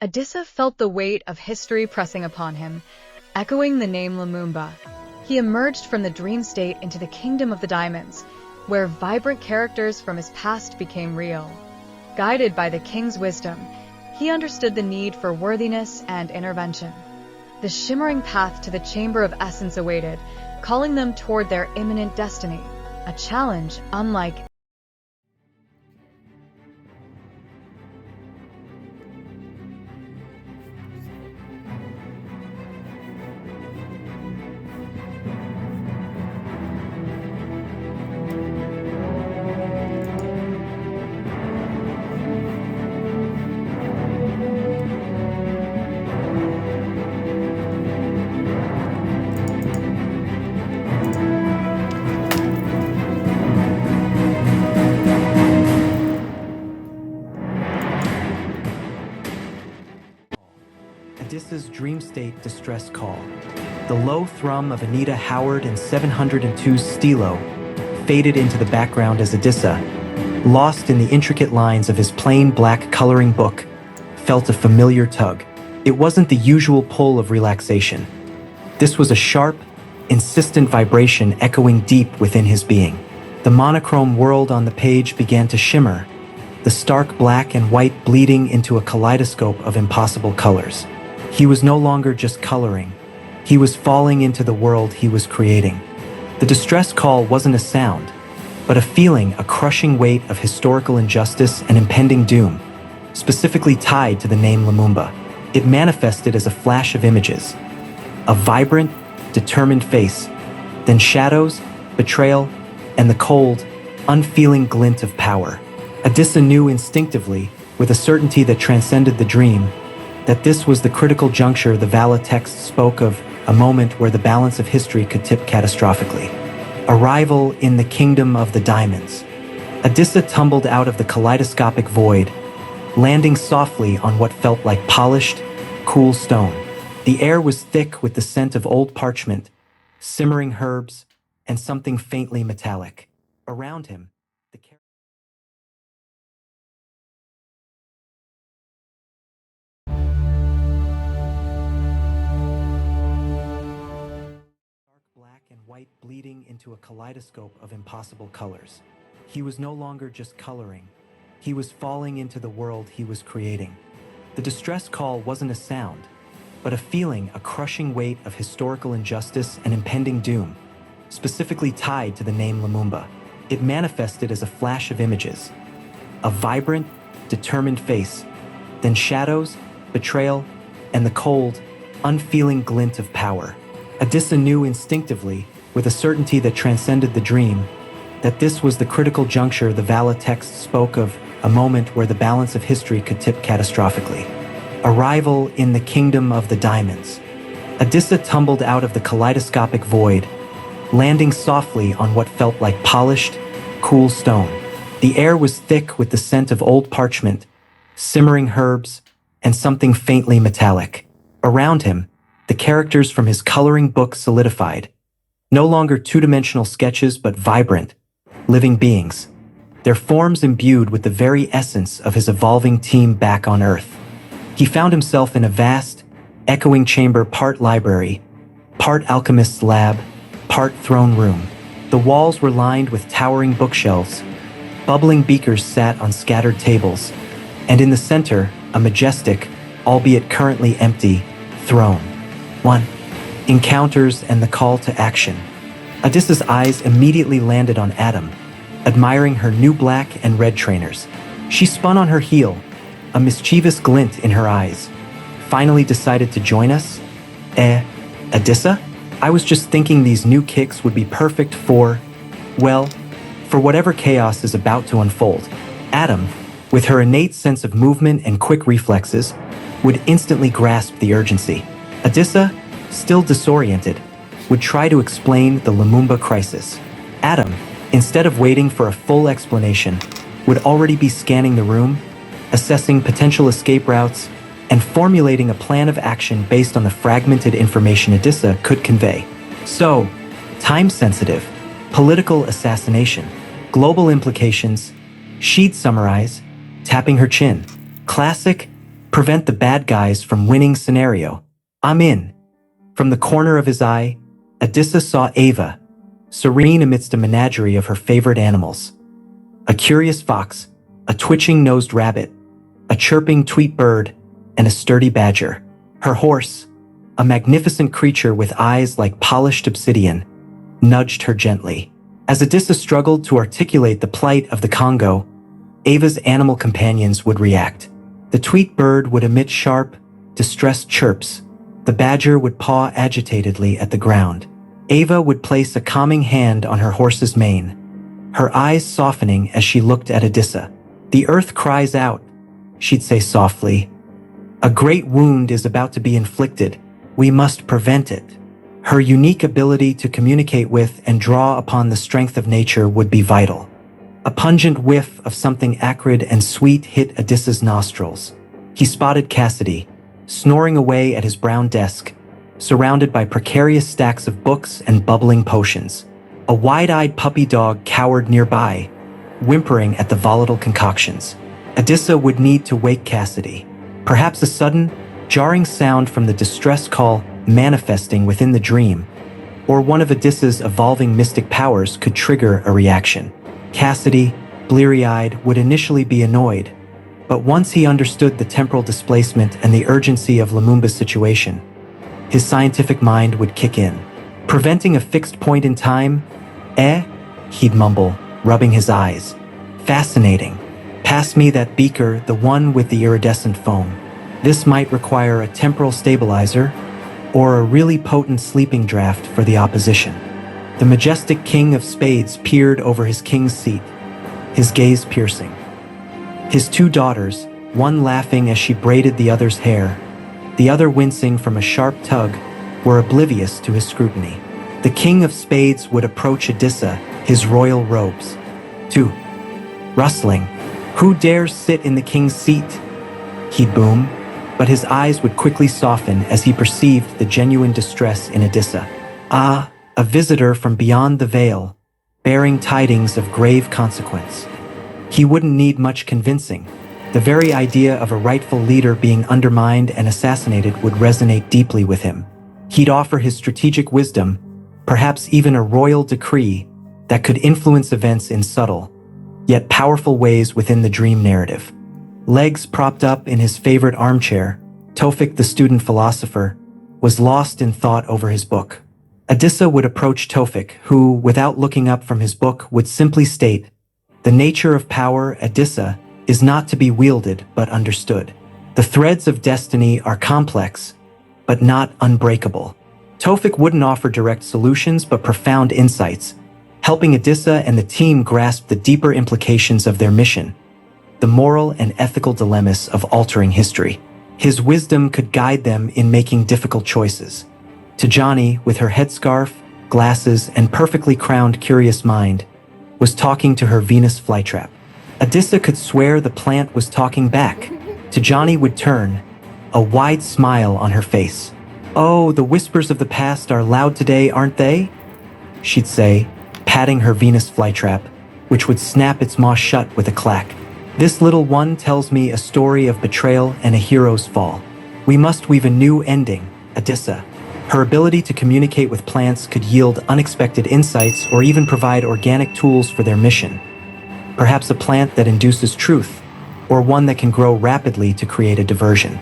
Adissa felt the weight of history pressing upon him, echoing the name Lumumba. He emerged from the dream state into the kingdom of the diamonds, where vibrant characters from his past became real. Guided by the king's wisdom, he understood the need for worthiness and intervention. The shimmering path to the Chamber of Essence awaited, calling them toward their imminent destiny, a challenge unlike Adissa's dream state distress call. The low thrum of Anita Howard and 702's Stilo faded into the background as Adissa, lost in the intricate lines of his plain black coloring book, felt a familiar tug. It wasn't the usual pull of relaxation. This was a sharp, insistent vibration echoing deep within his being. The monochrome world on the page began to shimmer, the stark black and white bleeding into a kaleidoscope of impossible colors. He was no longer just coloring. He was falling into the world he was creating. The distress call wasn't a sound, but a feeling, a crushing weight of historical injustice and impending doom, specifically tied to the name Lumumba. It manifested as a flash of images, a vibrant, determined face, then shadows, betrayal, and the cold, unfeeling glint of power. Adissa knew instinctively, with a certainty that transcended the dream, that this was the critical juncture the Vala text spoke of, a moment where the balance of history could tip catastrophically. Arrival in the kingdom of the diamonds. Adissa tumbled out of the kaleidoscopic void, landing softly on what felt like polished, cool stone. The air was thick with the scent of old parchment, simmering herbs, and something faintly metallic. Around him, the black and white bleeding into a kaleidoscope of impossible colors. He was no longer just coloring. He was falling into the world he was creating. The distress call wasn't a sound, but a feeling, a crushing weight of historical injustice and impending doom, specifically tied to the name Lumumba. It manifested as a flash of images, a vibrant, determined face, then shadows, betrayal, and the cold, unfeeling glint of power. Adissa knew instinctively, with a certainty that transcended the dream, that this was the critical juncture the Vala text spoke of, a moment where the balance of history could tip catastrophically. Arrival in the kingdom of the diamonds. Adissa tumbled out of the kaleidoscopic void, landing softly on what felt like polished, cool stone. The air was thick with the scent of old parchment, simmering herbs, and something faintly metallic. Around him, the characters from his coloring book solidified, no longer two-dimensional sketches but vibrant, living beings, their forms imbued with the very essence of his evolving team back on Earth. He found himself in a vast, echoing chamber, part library, part alchemist's lab, part throne room. The walls were lined with towering bookshelves, bubbling beakers sat on scattered tables, and in the center, a majestic, albeit currently empty, throne. 1. Encounters and the call to action. Adissa's eyes immediately landed on Adam, admiring her new black and red trainers. She spun on her heel, a mischievous glint in her eyes. Finally decided to join us? Adissa? I was just thinking these new kicks would be perfect for, well, for whatever chaos is about to unfold. Adam, with her innate sense of movement and quick reflexes, would instantly grasp the urgency. Adissa, still disoriented, would try to explain the Lumumba crisis. Adam, instead of waiting for a full explanation, would already be scanning the room, assessing potential escape routes, and formulating a plan of action based on the fragmented information Adissa could convey. So, time-sensitive, political assassination, global implications, she'd summarize, tapping her chin. Classic, Prevent the bad guys from winning scenario. I'm in. From the corner of his eye, Odysseus saw Ava, serene amidst a menagerie of her favorite animals. A curious fox, a twitching-nosed rabbit, a chirping tweet bird, and a sturdy badger. Her horse, a magnificent creature with eyes like polished obsidian, nudged her gently. As Odysseus struggled to articulate the plight of the Congo, Ava's animal companions would react. The tweet bird would emit sharp, distressed chirps. The badger would paw agitatedly at the ground. Ava would place a calming hand on her horse's mane, her eyes softening as she looked at Odysseus. "The earth cries out," she'd say softly. "A great wound is about to be inflicted. We must prevent it." Her unique ability to communicate with and draw upon the strength of nature would be vital. A pungent whiff of something acrid and sweet hit Odysseus' nostrils. He spotted Cassidy, snoring away at his brown desk, surrounded by precarious stacks of books and bubbling potions. A wide-eyed puppy dog cowered nearby, whimpering at the volatile concoctions. Odysseus would need to wake Cassidy. Perhaps a sudden, jarring sound from the distress call manifesting within the dream, or one of Odysseus' evolving mystic powers could trigger a reaction. Cassidy, bleary-eyed, would initially be annoyed, but once he understood the temporal displacement and the urgency of Lumumba's situation, his scientific mind would kick in. "Preventing a fixed point in time? He'd mumble, rubbing his eyes. "Fascinating. Pass me that beaker, the one with the iridescent foam. This might require a temporal stabilizer, or a really potent sleeping draft for the opposition." The majestic king of spades peered over his king's seat, his gaze piercing. His two daughters, one laughing as she braided the other's hair, the other wincing from a sharp tug, were oblivious to his scrutiny. The king of spades would approach Odysseus, his royal robes. "2. Rustling. Who dares sit in the king's seat?" He'd boom, but his eyes would quickly soften as he perceived the genuine distress in Odysseus. "Ah, a visitor from beyond the veil, bearing tidings of grave consequence." He wouldn't need much convincing. The very idea of a rightful leader being undermined and assassinated would resonate deeply with him. He'd offer his strategic wisdom, perhaps even a royal decree that could influence events in subtle, yet powerful ways within the dream narrative. Legs propped up in his favorite armchair, Tofik the student philosopher was lost in thought over his book. Odysseus would approach Tofik, who, without looking up from his book, would simply state, "The nature of power, Odysseus, is not to be wielded but understood. The threads of destiny are complex, but not unbreakable." Tofik wouldn't offer direct solutions but profound insights, helping Odysseus and the team grasp the deeper implications of their mission, the moral and ethical dilemmas of altering history. His wisdom could guide them in making difficult choices. Tajani, with her headscarf, glasses, and perfectly crowned curious mind, was talking to her Venus flytrap. Odysseus could swear the plant was talking back. Tajani would turn, a wide smile on her face. "Oh, the whispers of the past are loud today, aren't they?" she'd say, patting her Venus flytrap, which would snap its maw shut with a clack. "This little one tells me a story of betrayal and a hero's fall. We must weave a new ending, Odysseus." Her ability to communicate with plants could yield unexpected insights or even provide organic tools for their mission. Perhaps a plant that induces truth, or one that can grow rapidly to create a diversion.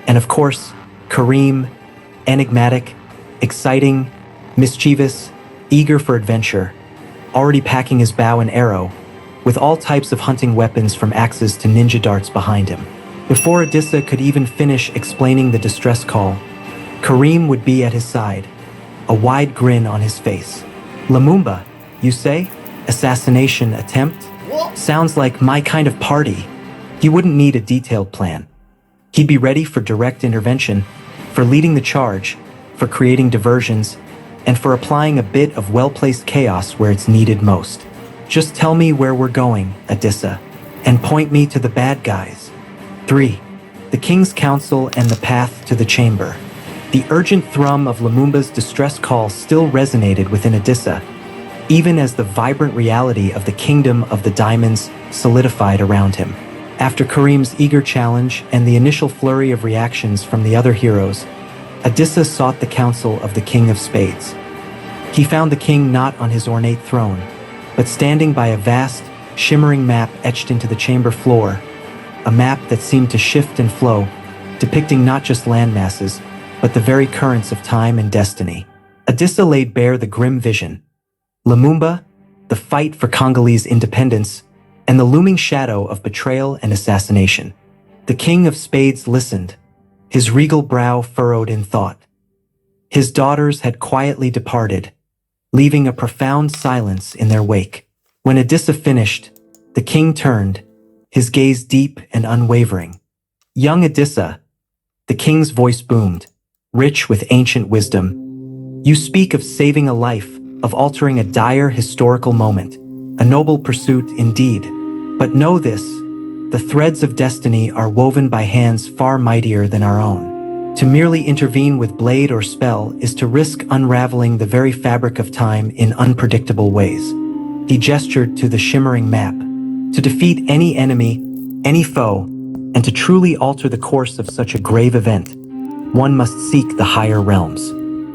And of course, Kareem, enigmatic, exciting, mischievous, eager for adventure, already packing his bow and arrow, with all types of hunting weapons from axes to ninja darts behind him. Before Odysseus could even finish explaining the distress call, Kareem would be at his side, a wide grin on his face. "Lumumba, you say? Assassination attempt? Sounds like my kind of party." He wouldn't need a detailed plan. He'd be ready for direct intervention, for leading the charge, for creating diversions, and for applying a bit of well-placed chaos where it's needed most. "Just tell me where we're going, Odysseus, and point me to the bad guys." 3. The King's Council and the path to the chamber. The urgent thrum of Lumumba's distress call still resonated within Odysseus, even as the vibrant reality of the Kingdom of the Diamonds solidified around him. After Kareem's eager challenge and the initial flurry of reactions from the other heroes, Adissa sought the counsel of the King of Spades. He found the king not on his ornate throne, but standing by a vast, shimmering map etched into the chamber floor, a map that seemed to shift and flow, depicting not just landmasses, but the very currents of time and destiny. Adissa laid bare the grim vision. Lumumba, the fight for Congolese independence, and the looming shadow of betrayal and assassination. The King of Spades listened, his regal brow furrowed in thought. His daughters had quietly departed, leaving a profound silence in their wake. When Adissa finished, the king turned, his gaze deep and unwavering. Young Adissa, the king's voice boomed, rich with ancient wisdom. You speak of saving a life, of altering a dire historical moment, a noble pursuit indeed. But know this, the threads of destiny are woven by hands far mightier than our own. To merely intervene with blade or spell is to risk unraveling the very fabric of time in unpredictable ways. He gestured to the shimmering map. To defeat any enemy, any foe, and to truly alter the course of such a grave event, one must seek the higher realms.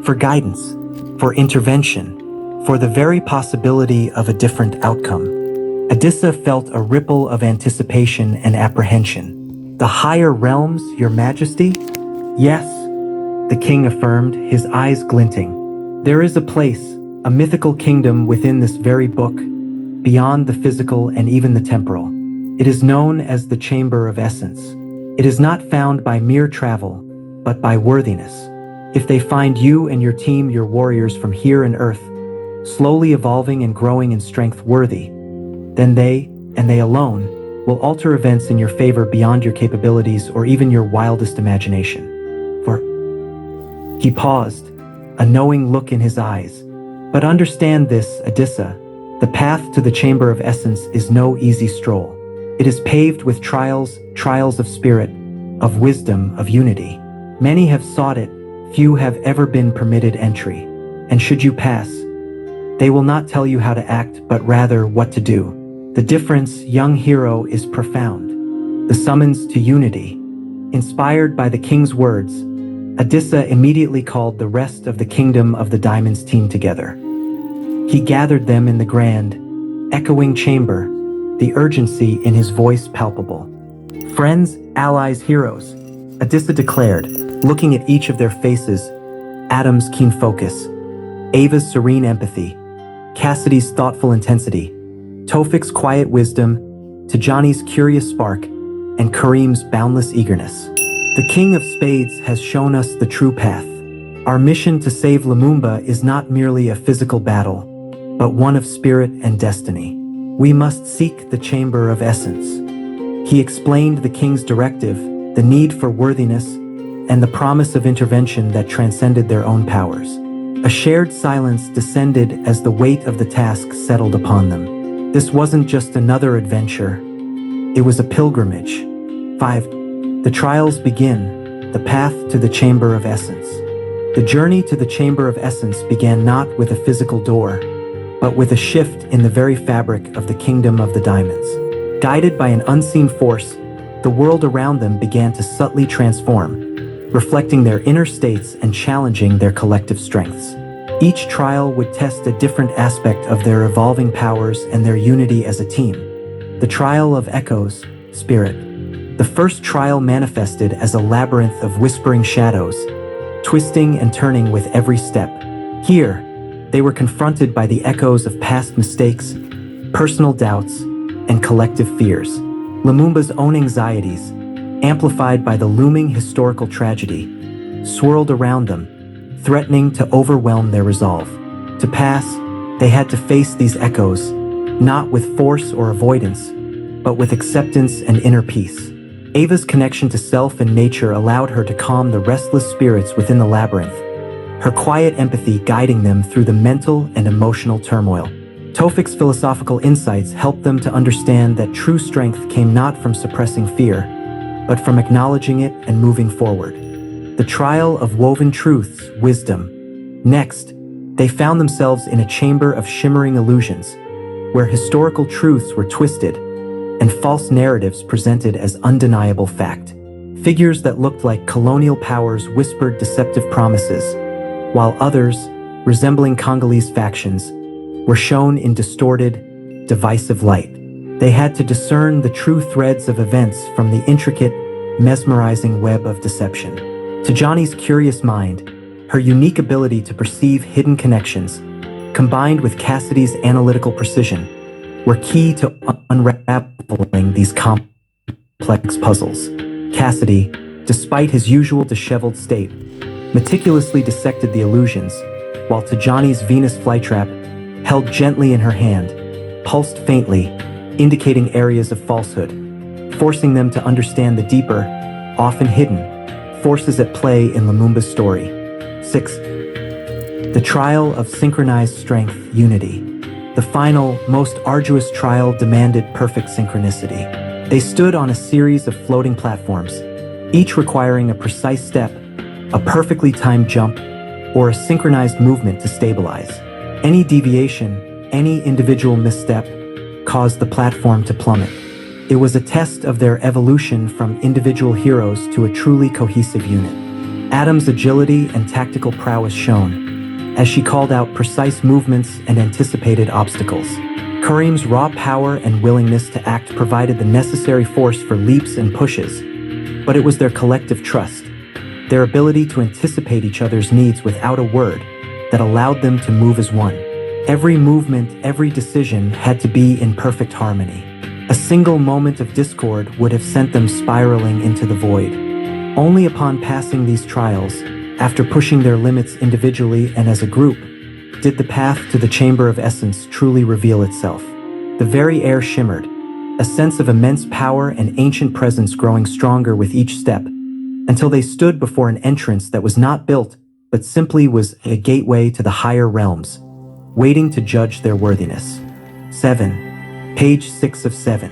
For guidance, for intervention, for the very possibility of a different outcome. Adissa felt a ripple of anticipation and apprehension. The higher realms, Your Majesty? Yes, the king affirmed, his eyes glinting. There is a place, a mythical kingdom within this very book, beyond the physical and even the temporal. It is known as the Chamber of Essence. It is not found by mere travel, but by worthiness. If they find you and your team, your warriors from here and Earth, slowly evolving and growing in strength worthy, then they, and they alone, will alter events in your favor beyond your capabilities or even your wildest imagination. For he paused, a knowing look in his eyes. But understand this, Adissa, the path to the Chamber of Essence is no easy stroll. It is paved with trials of spirit, of wisdom, of unity. Many have sought it, few have ever been permitted entry. And should you pass, they will not tell you how to act, but rather what to do. The difference, young hero, is profound. The summons to unity. Inspired by the king's words, Adissa immediately called the rest of the Kingdom of the Diamonds team together. He gathered them in the grand, echoing chamber, the urgency in his voice palpable. Friends, allies, heroes, Adissa declared, looking at each of their faces, Adam's keen focus, Ava's serene empathy, Cassidy's thoughtful intensity, Taufik's quiet wisdom, Tijani's curious spark, and Kareem's boundless eagerness. The King of Spades has shown us the true path. Our mission to save Lumumba is not merely a physical battle, but one of spirit and destiny. We must seek the Chamber of Essence. He explained the king's directive, the need for worthiness, and the promise of intervention that transcended their own powers. A shared silence descended as the weight of the task settled upon them. This wasn't just another adventure. It was a pilgrimage. 5. The trials begin, the path to the Chamber of Essence. The journey to the Chamber of Essence began not with a physical door, but with a shift in the very fabric of the Kingdom of the Diamonds. Guided by an unseen force, the world around them began to subtly transform, reflecting their inner states and challenging their collective strengths. Each trial would test a different aspect of their evolving powers and their unity as a team. The trial of Echo's spirit. The first trial manifested as a labyrinth of whispering shadows, twisting and turning with every step. Here, they were confronted by the echoes of past mistakes, personal doubts, and collective fears. Lumumba's own anxieties, amplified by the looming historical tragedy, swirled around them, threatening to overwhelm their resolve. To pass, they had to face these echoes, not with force or avoidance, but with acceptance and inner peace. Ava's connection to self and nature allowed her to calm the restless spirits within the labyrinth, her quiet empathy guiding them through the mental and emotional turmoil. Taufik's philosophical insights helped them to understand that true strength came not from suppressing fear, but from acknowledging it and moving forward. The trial of woven truths, wisdom. Next, they found themselves in a chamber of shimmering illusions, where historical truths were twisted, and false narratives presented as undeniable fact. Figures that looked like colonial powers whispered deceptive promises, while others, resembling Congolese factions, were shown in distorted, divisive light. They had to discern the true threads of events from the intricate, mesmerizing web of deception. To Johnny's curious mind, her unique ability to perceive hidden connections, combined with Cassidy's analytical precision, were key to unraveling these complex puzzles. Cassidy, despite his usual disheveled state, meticulously dissected the illusions, while to Johnny's Venus flytrap, held gently in her hand, pulsed faintly, indicating areas of falsehood, forcing them to understand the deeper, often hidden, forces at play in Lumumba's story. 6. The trial of synchronized strength, unity. The final, most arduous trial demanded perfect synchronicity. They stood on a series of floating platforms, each requiring a precise step, a perfectly timed jump, or a synchronized movement to stabilize. Any deviation, any individual misstep, caused the platform to plummet. It was a test of their evolution from individual heroes to a truly cohesive unit. Adam's agility and tactical prowess shone, as she called out precise movements and anticipated obstacles. Kareem's raw power and willingness to act provided the necessary force for leaps and pushes, but it was their collective trust, their ability to anticipate each other's needs without a word, that allowed them to move as one. Every movement, every decision had to be in perfect harmony. A single moment of discord would have sent them spiraling into the void. Only upon passing these trials, after pushing their limits individually and as a group, did the path to the Chamber of Essence truly reveal itself. The very air shimmered, a sense of immense power and ancient presence growing stronger with each step, until they stood before an entrance that was not built, but simply was a gateway to the higher realms, waiting to judge their worthiness. 7. Page 6 of 7.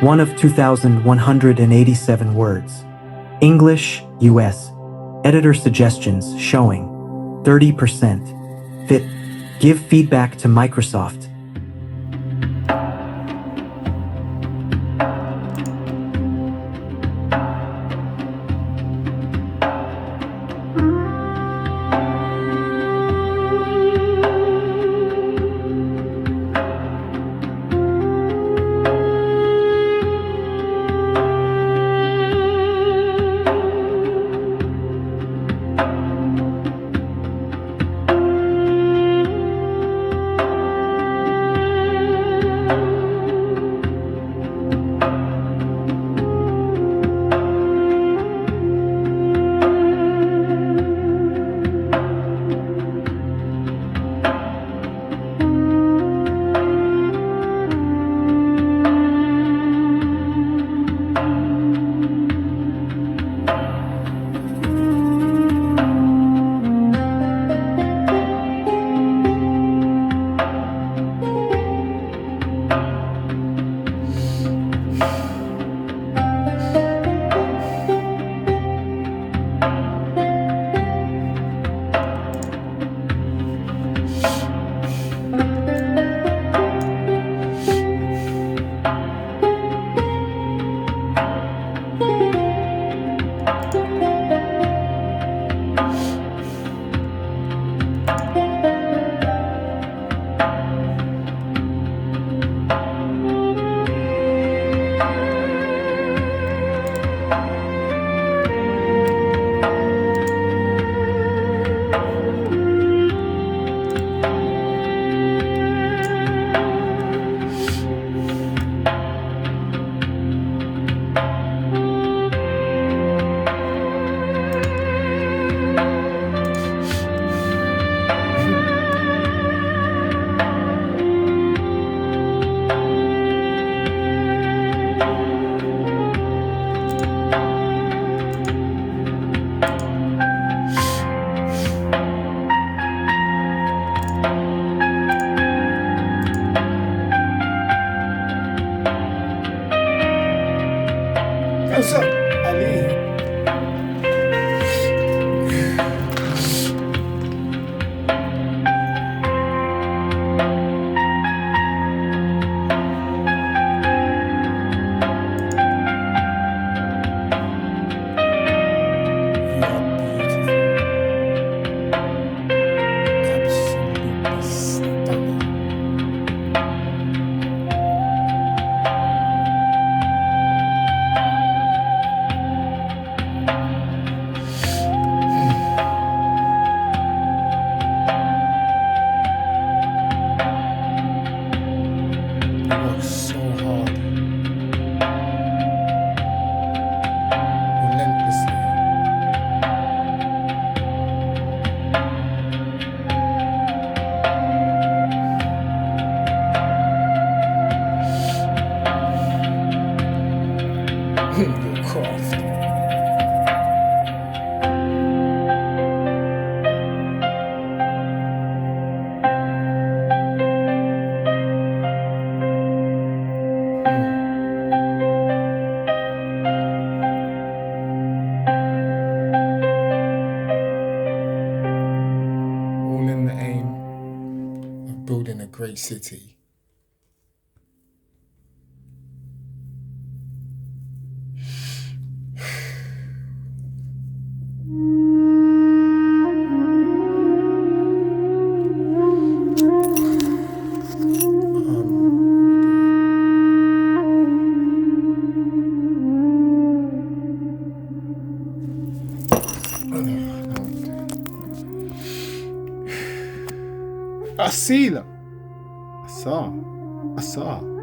1 of 2,187 words. English, US. Editor suggestions showing 30%. Fit. Give feedback to Microsoft. Absolutely stunning. They work so hard, relentlessly. Your craft. All in the aim of building a great city. I see them. I saw.